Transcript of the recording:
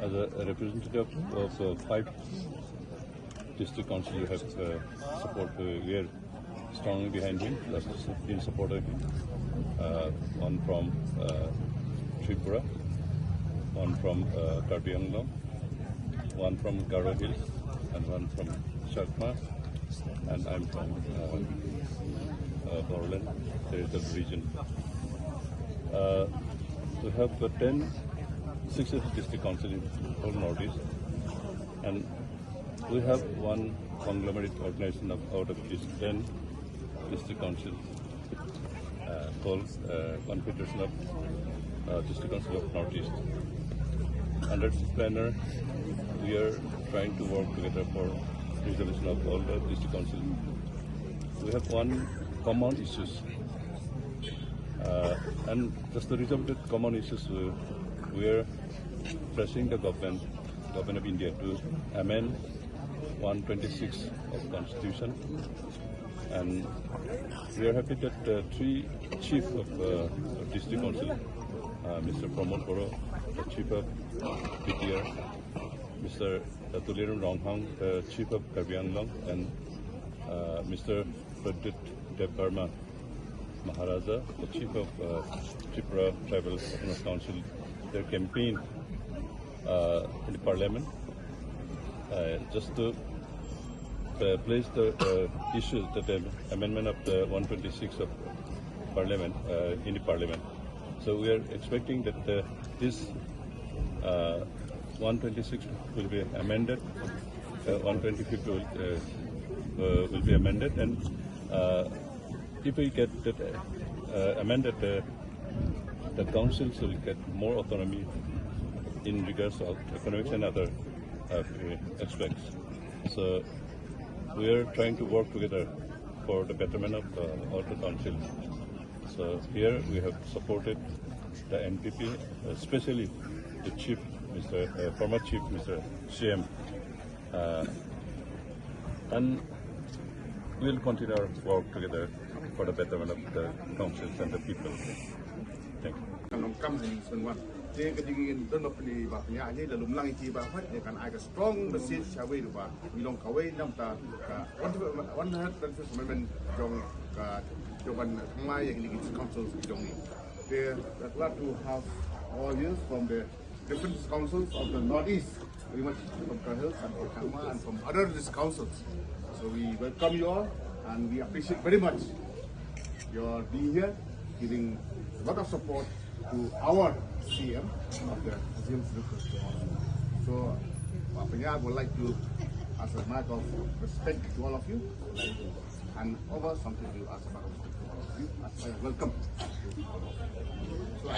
as a representative of 5 district council, you have support. We are strongly behind him, in support of him. One from Tripura, one from Karbi Anglong, one from Garo Hills, and one from Chakma, and I'm from Borland, the region. We have 6 district council in whole Northeast, and we have one conglomerate organization out of these 10 district councils called Confederation of District Council of Northeast. Under this banner, we are trying to work together for resolution of all the district councils. We have one common issues, and just the result of the common issues, we are pressing the government of India to amend 126 of Constitution, and we are happy that 3 chief of district council, Mr. Pramod Boro, the chief of PTR, Mr. Tuliram Ronghang, the chief of Karbi Anglong, and Mr. Pradit Dev Verma Maharaja, the chief of Tripura Tribal Autonomous Council, their campaign in the parliament just to place the issues, the amendment of the 126 of parliament in the parliament. So we are expecting that this 126 will be amended, 125 will be amended, and if we get that amended, the councils will get more autonomy in regards to economics and other aspects. So we are trying to work together for the betterment of all the councils. So here we have supported the NPP, especially the chief, former chief, Mr. CM, and we will continue our work together for the betterment of the councils and the people. Thank you. Dia kedingin dan opini bapnya ini lalu melangi tiba apa dia kan agak strong message cawe itu bah bilong kawai nam ta one heart dan sesuatu jong ka jawaban kemai yang digit councils jong ni. They are glad to have all years from the different councils of the Northeast, very much from Kahils and from Kama and from other councils. So we welcome you all and we appreciate very much your being here, giving a lot of support to our CM of the Azim So, I would like to, as a matter of respect to all of you, and over something to ask about you as well. Welcome. So,